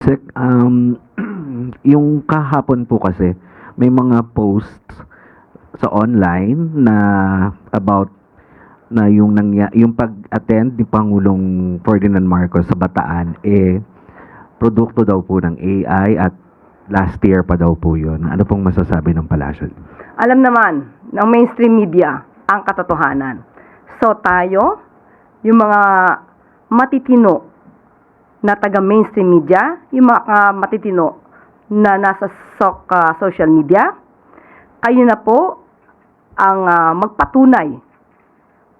Sek, yung kahapon po kasi, may mga posts sa online na about na yung pag-attend ni Pangulong Ferdinand Marcos sa Bataan, produkto daw po ng AI at last year pa daw po yun. Ano pong masasabi ng palasyo? Alam naman ng mainstream media ang katotohanan. So tayo, yung mga matitino na taga-mainstream media, yung mga matitino na nasa social media, kayo na po ang magpatunay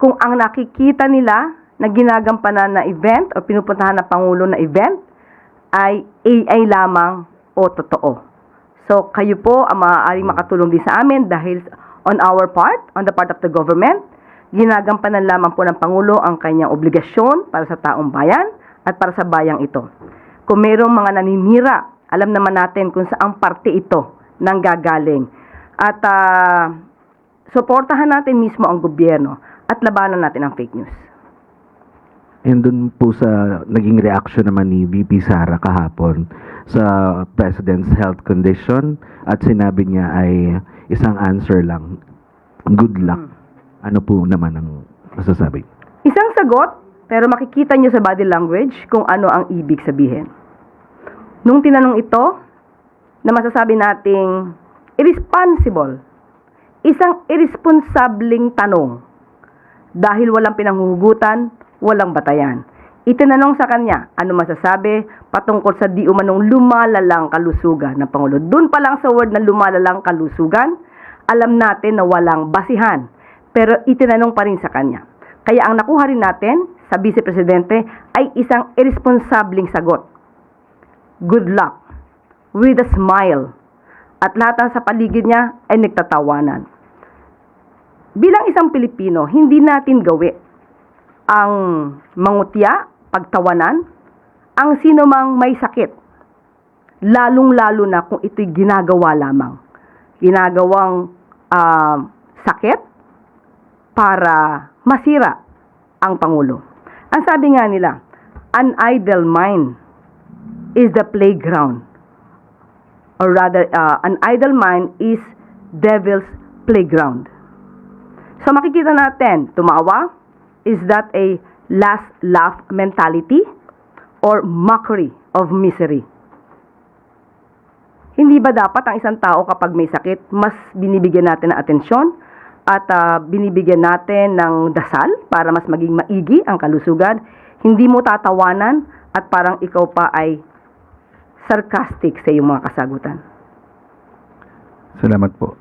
kung ang nakikita nila na ginagampanan na event o pinupuntahan ng Pangulo na event ay AI lamang o totoo. So kayo po ang maaaring makatulong din sa amin dahil on the part of the government, ginagampanan lamang po ng Pangulo ang kanyang obligasyon para sa taong bayan at para sa bayang ito. Kung mayroong mga naninira, alam naman natin kung saang parte ito nang gagaling. At suportahan natin mismo ang gobyerno at labanan natin ang fake news. And dun po sa naging reaction naman ni VP Sara kahapon sa President's health condition at sinabi niya ay isang answer lang, good luck. Ano po naman ang masasabi? Isang sagot, pero makikita nyo sa body language kung ano ang ibig sabihin. Nung tinanong ito, na masasabi nating irresponsible, isang irresponsableng tanong dahil walang pinanghuhugutan, walang batayan. Itinanong sa kanya, ano masasabi patungkol sa di umanong lumalalang kalusugan ng Pangulo. Doon pa lang sa word na lumalalang kalusugan, alam natin na walang basihan. Pero itinanong pa rin sa kanya. Kaya ang nakuha rin natin sa Vice Presidente ay isang irresponsableng sagot. Good luck. With a smile. At lahat sa paligid niya ay nagtatawanan. Bilang isang Pilipino, hindi natin gawi ang mangutya, pagtawanan, ang sino mang may sakit. Lalong-lalo na kung ito'y ginagawa lamang. Ginagawang sakit para masira ang Pangulo. Ang sabi nga nila, an idle mind is the playground. Or rather, an idle mind is devil's playground. So makikita natin, tumawa, is that a last laugh mentality or mockery of misery? Hindi ba dapat ang isang tao kapag may sakit, mas binibigyan natin ng atensyon at binibigyan natin ng dasal para mas maging maigi ang kalusugan? Hindi mo tatawanan at parang ikaw pa ay sarcastic sa iyong mga kasagutan. Salamat po.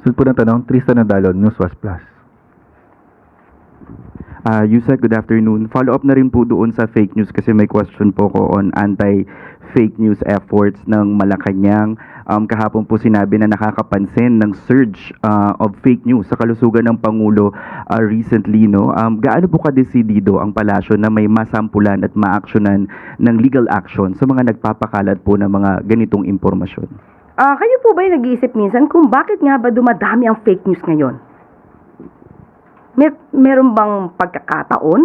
Sunod po ng tanong, Tristan Nadalon, Newswatch Plus. Yusek, good afternoon. Follow up na rin po doon sa fake news kasi may question po ko on anti-fake news efforts ng Malacanang. Kahapon po sinabi na nakakapansin ng surge of fake news sa kalusugan ng Pangulo recently. No? Gaano po kadesidido ang palasyo na may masampulan at maaksyonan ng legal action sa mga nagpapakalat po ng mga ganitong impormasyon? Kayo po ba nag-iisip minsan kung bakit nga ba dumadami ang fake news ngayon? Meron bang pagkakataon?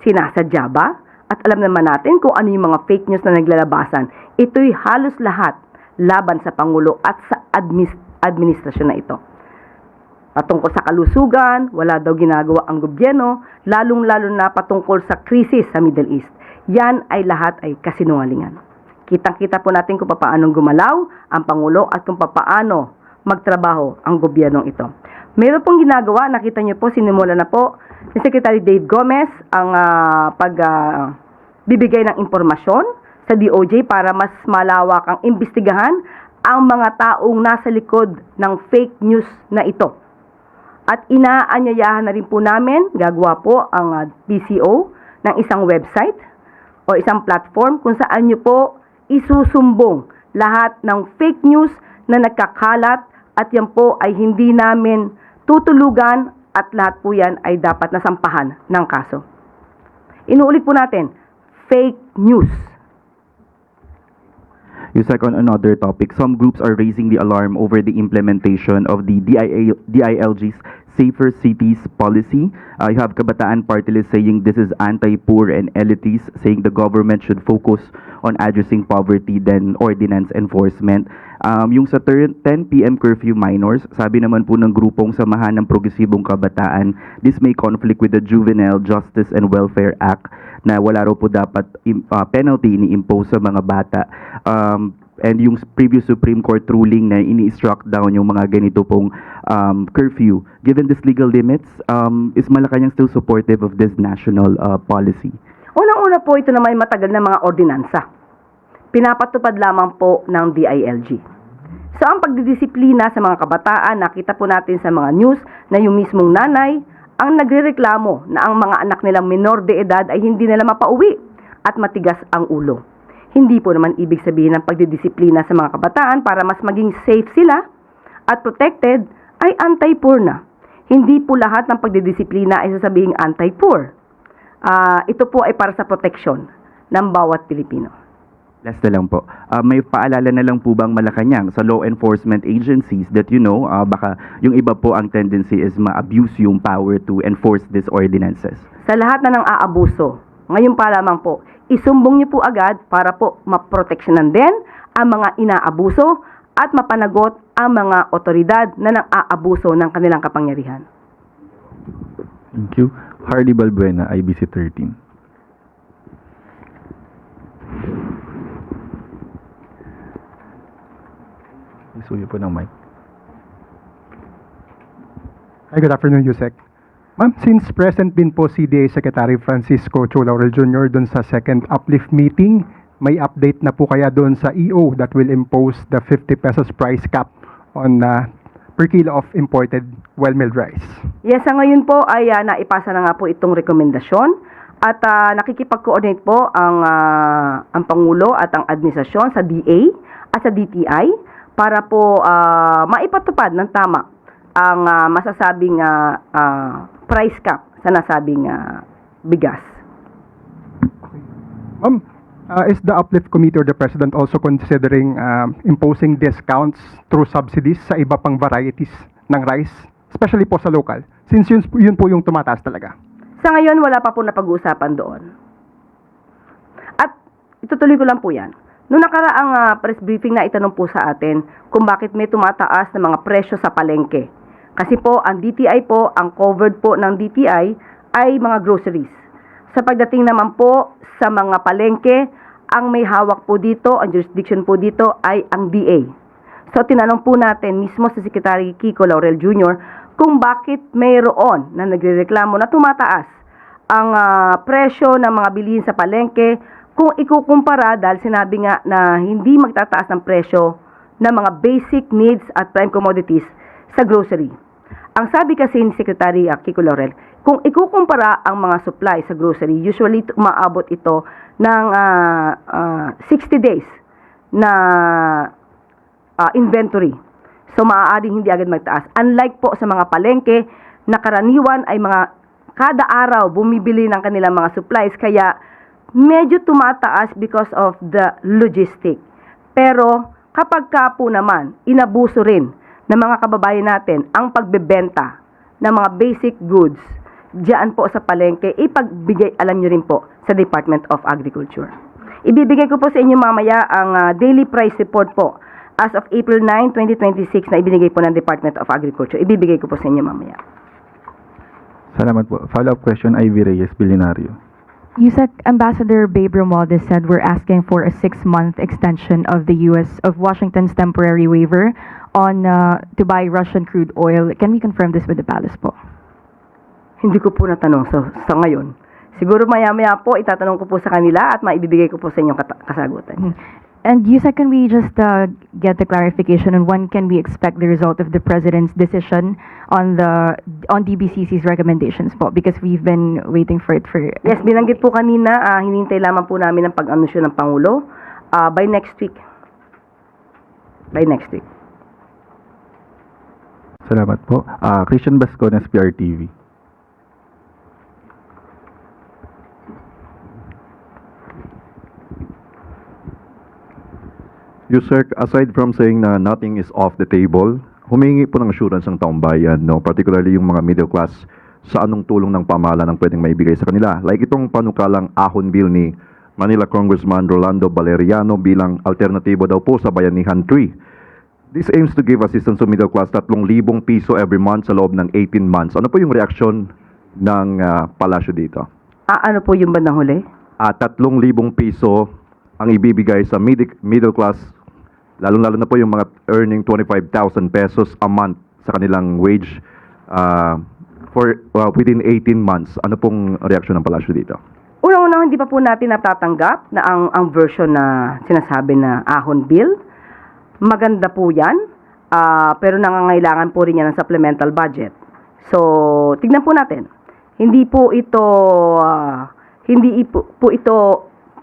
Sinasadya ba? At alam naman natin kung ano yung mga fake news na naglalabasan. Ito'y halos lahat laban sa Pangulo at sa administrasyon na ito. Patungkol sa kalusugan, wala daw ginagawa ang gobyerno, lalong-lalo na patungkol sa krisis sa Middle East. Yan ay lahat ay kasinungalingan. Kitang-kita po natin kung paano gumalaw ang Pangulo at kung paano magtrabaho ang gobyernong ito. Meron pong ginagawa, nakita niyo po, sinimula na po ni Secretary Dave Gomez ang bibigay ng impormasyon sa DOJ para mas malawak ang imbestigahan ang mga taong nasa likod ng fake news na ito. At inaanyayahan na rin po namin, gagawa po ang PCO ng isang website o isang platform kung saan niyo po isusumbong lahat ng fake news na nagkakalat at yan po ay hindi namin tutulugan at lahat po yan ay dapat nasampahan ng kaso. Inuulit po natin, fake news. Yusek, on another topic, some groups are raising the alarm over the implementation of the DILG's Safer Cities Policy. You have Kabataan Party List saying this is anti-poor and elitist, saying the government should focus on addressing poverty than ordinance enforcement. Yung sa 10 p.m. curfew minors, sabi naman po ng grupong Samahan ng Progresibong Kabataan, this may conflict with the Juvenile Justice and Welfare Act na wala raw po dapat penalty ini-impose sa mga bata. And yung previous Supreme Court ruling na ini-struck down yung mga ganito pong curfew. Given this legal limits, is Malacanang still supportive of this national policy? Unang-una po, ito naman matagal na mga ordinansa. Pinapatupad lamang po ng DILG. So, ang pagdidisiplina sa mga kabataan, nakita po natin sa mga news na yung mismong nanay ang nagrereklamo na ang mga anak nilang minor de edad ay hindi nila mapauwi at matigas ang ulo. Hindi po naman ibig sabihin ng pagdidisiplina sa mga kabataan para mas maging safe sila at protected ay anti-poor na. Hindi po lahat ng pagdidisiplina ay sasabihing anti-poor. Ito po ay para sa protection ng bawat Pilipino. Last na lang po. May paalala na lang po bang Malacanang sa law enforcement agencies that baka yung iba po ang tendency is ma-abuse yung power to enforce these ordinances? Sa lahat na ng aabuso, ngayon pa lamang po, isumbong niyo po agad para po maproteksyonan din ang mga inaabuso at mapanagot ang mga otoridad na nang-aabuso ng kanilang kapangyarihan. Thank you. Hardy Balbuena, IBC 13. Isuyo po ng mic. Hi, good afternoon, Yusek. Ma'am, since present din po si DA Secretary Francisco Cho Laurel Jr. dun sa second uplift meeting, may update na po kaya dun sa EO that will impose the 50 pesos price cap on per kilo of imported well-milled rice? Yes, sa ngayon po ay naipasa na nga po itong rekomendasyon at nakikipag-coordinate po ang Pangulo at ang administrasyon sa DA at sa DTI para po maipatupad ng tama ang masasabing price cap sa nasabing bigas. Ma'am, is the uplift committee or the President also considering imposing discounts through subsidies sa iba pang varieties ng rice, especially po sa local, since yun po yung tumataas talaga? Sa ngayon, wala pa po na pag-uusapan doon. At itutuloy ko lang po yan. Noong nakaraang press briefing na itanong po sa atin kung bakit may tumataas na mga presyo sa palengke. Kasi po, ang DTI po, ang covered po ng DTI ay mga groceries. Sa pagdating naman po sa mga palengke, ang may hawak po dito, ang jurisdiction po dito ay ang DA. So, tinanong po natin mismo sa Secretary Kiko Laurel Jr. kung bakit mayroon na nagrereklamo na tumataas ang presyo ng mga bilihin sa palengke kung ikukumpara dahil sinabi nga na hindi magtataas ng presyo ng mga basic needs at prime commodities sa grocery. Ang sabi kasi ni Secretary Kiko Laurel, kung ikukumpara ang mga supply sa grocery, usually umaabot ito ng 60 days na inventory. So, maaaring hindi agad magtaas. Unlike po sa mga palengke, na karaniwan ay mga kada araw bumibili ng kanilang mga supplies, kaya medyo tumataas because of the logistic. Pero kapag ka po naman, inabuso rin ng mga kababayan natin ang pagbebenta ng mga basic goods diyan po sa palengke, ipagbigay, alam nyo rin po, sa Department of Agriculture. Ibibigay ko po sa inyo mamaya ang daily price report po as of April 9, 2026 na ibinigay po ng Department of Agriculture. Ibibigay ko po sa inyo mamaya. Salamat po. Follow-up question, Ivy Reyes, Bilionario. USEC Ambassador Babe Romualdez said we're asking for a 6-month extension of of Washington's temporary waiver on to buy Russian crude oil. Can we confirm this with the palace po? Hindi ko po natanong sa ngayon. Siguro maya-maya po itatanong ko po sa kanila at maibibigay ko po sa inyong kasagutan. And USEC, can we just get the clarification on when can we expect the result of the President's decision on DBCC's recommendations po? Because we've been waiting for it for... Yes, binanggit po kanina, hinintay lamang po namin ang pag-anunsyo ng Pangulo by next week. By next week. Salamat po. Christian Bascones, PRTV. You, sir, aside from saying na nothing is off the table, humingi po ng assurance ang taong bayan, no? Particularly yung mga middle class, sa anong tulong ng pamahalaan ang pwedeng maibigay sa kanila. Like itong panukalang ahon bill ni Manila Congressman Rolando Valeriano bilang alternatibo daw po sa Bayanihan 3. This aims to give assistance to middle class 3,000 piso every month sa loob ng 18 months. Ano po yung reaksyon ng palasyo dito? Ano po yung bandang huli? 3,000 piso ang ibibigay sa middle class, lalong-lalo na po yung mga earning 25,000 pesos a month sa kanilang wage for within 18 months. Ano pong reaksyon ng palasyo dito? Unang-unang hindi pa po natin natatanggap na ang version na sinasabi na ahon bill. Maganda po yan, pero nangangailangan po rin yan ng supplemental budget. So, tignan po natin. Hindi po ito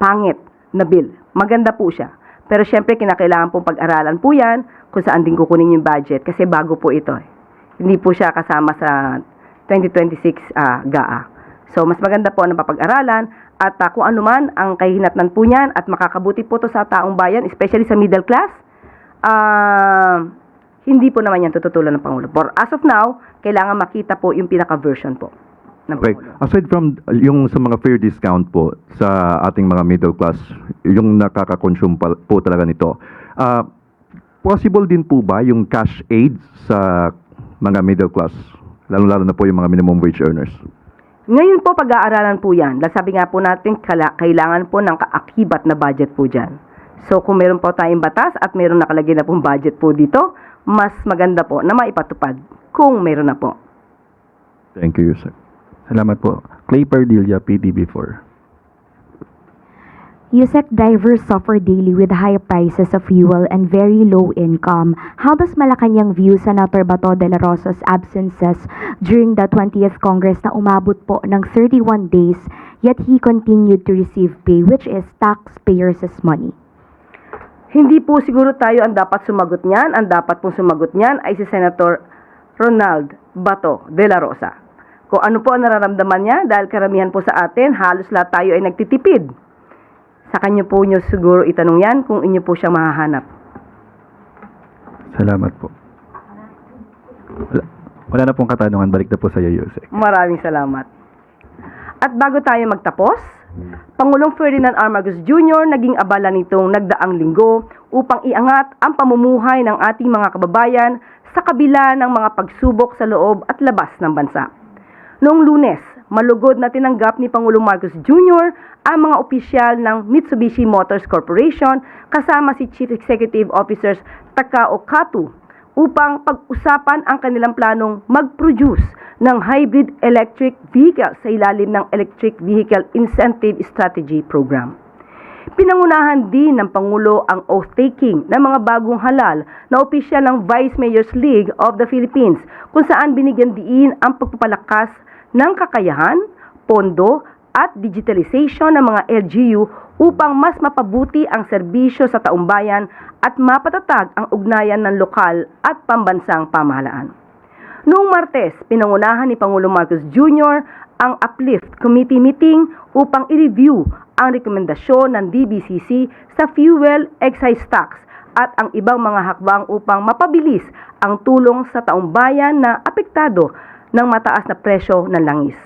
pangit na bill. Maganda po siya. Pero syempre, kinakailangan pong pag-aralan po yan kung saan din kukunin yung budget kasi bago po ito. Hindi po siya kasama sa 2026 GAA. So, mas maganda po na papag-aralan at kung ano man ang kahihinatnan po niyan at makakabuti po to sa taong bayan, especially sa middle class, hindi po naman yan tututulan ng Pangulo. For as of now, kailangan makita po yung pinaka-version po ng Okay. Pangulo. Aside from yung sa mga fair discount po sa ating mga middle class, yung nakaka-consume po talaga nito, possible din po ba yung cash aid sa mga middle class, lalo-lalo na po yung mga minimum wage earners? Ngayon po, pag-aaralan po yan. Dahil sabi nga po natin, kailangan po ng kaakibat na budget po dyan. So, kung meron po tayong batas at meron nakalagay na pong budget po dito, mas maganda po na maipatupad kung meron na po. Thank you, sir. Salamat po. Clay Pardilla, PTB4. USEC drivers suffer daily with high prices of fuel and very low income. How does Malacanang view Senator Bato de la Rosa's absences during the 20th Congress na umabot po ng 31 days, yet he continued to receive pay, which is taxpayers' money? Hindi po siguro tayo ang dapat sumagot niyan. Ang dapat pong sumagot niyan ay si Senator Ronald Bato de la Rosa. Kung ano po ang nararamdaman niya, dahil karamihan po sa atin, halos lahat tayo ay nagtitipid. Sa kanya po nyo siguro itanong yan kung inyo po siyang mahahanap. Salamat po. Wala na pong katanungan. Balik na po sa iyo, Yusek. Maraming salamat. At bago tayo magtapos, Pangulong Ferdinand R. Marcos Jr. naging abala nitong nagdaang linggo upang iangat ang pamumuhay ng ating mga kababayan sa kabila ng mga pagsubok sa loob at labas ng bansa. Noong Lunes, malugod na tinanggap ni Pangulong Marcos Jr. ang mga opisyal ng Mitsubishi Motors Corporation kasama si Chief Executive Officers Takao Kato upang pag-usapan ang kanilang planong mag-produce ng hybrid electric vehicle sa ilalim ng Electric Vehicle Incentive Strategy Program. Pinangunahan din ng Pangulo ang oath-taking ng mga bagong halal na opisyal ng Vice Mayor's League of the Philippines kung saan binigyan diin ang pagpapalakas ng kakayahan, pondo at digitalization ng mga LGU upang mas mapabuti ang serbisyo sa taong bayan at mapatatag ang ugnayan ng lokal at pambansang pamahalaan. Noong Martes, pinangunahan ni Pangulong Marcos Jr. ang Uplift Committee meeting upang i-review ang rekomendasyon ng DBCC sa fuel excise tax at ang ibang mga hakbang upang mapabilis ang tulong sa taong bayan na apektado ng mataas na presyo ng langis.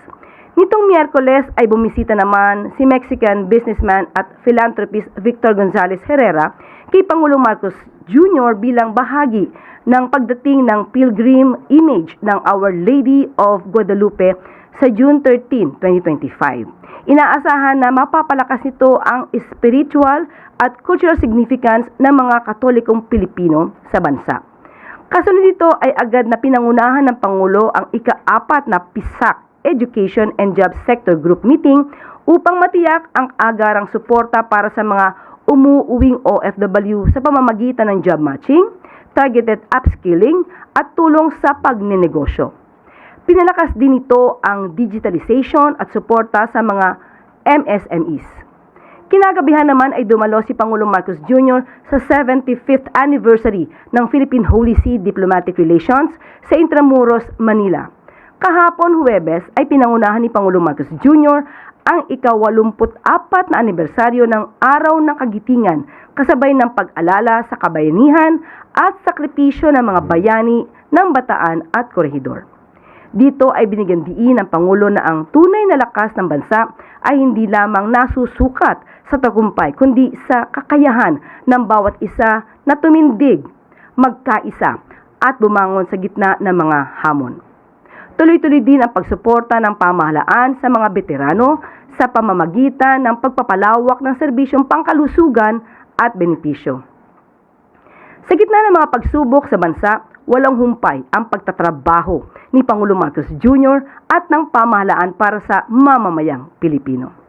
Nitong Miyerkules ay bumisita naman si Mexican businessman at philanthropist Victor Gonzalez Herrera kay Pangulong Marcos Jr. bilang bahagi ng pagdating ng pilgrim image ng Our Lady of Guadalupe sa June 13, 2025. Inaasahan na mapapalakas nito ang spiritual at cultural significance ng mga Katolikong Pilipino sa bansa. Kasunod nito ay agad na pinangunahan ng Pangulo ang ika-4 na PISAC Education and Job Sector Group Meeting upang matiyak ang agarang suporta para sa mga umuuwing OFW sa pamamagitan ng job matching, targeted upskilling at tulong sa pagnenegosyo. Pinalakas din ito ang digitalization at suporta sa mga MSMEs. Kinagabihan naman ay dumalo si Pangulong Marcos Jr. sa 75th anniversary ng Philippine Holy See Diplomatic Relations sa Intramuros, Manila. Kahapon Huwebes ay pinangunahan ni Pangulong Marcos Jr. ang ika-84 na anibersaryo ng Araw ng Kagitingan kasabay ng pag-alala sa kabayanihan at sakripisyo ng mga bayani ng Bataan at Corregidor. Dito ay binigyan diin ng Pangulo na ang tunay na lakas ng bansa ay hindi lamang nasusukat sa tagumpay, kundi sa kakayahan ng bawat isa na tumindig, magkaisa at bumangon sa gitna ng mga hamon. Tuloy-tuloy din ang pagsuporta ng pamahalaan sa mga veterano sa pamamagitan ng pagpapalawak ng serbisyong pangkalusugan at benepisyo. Sa gitna ng mga pagsubok sa bansa, walang humpay ang pagtatrabaho ni Pangulong Marcos Jr. at ng pamahalaan para sa mamamayang Pilipino.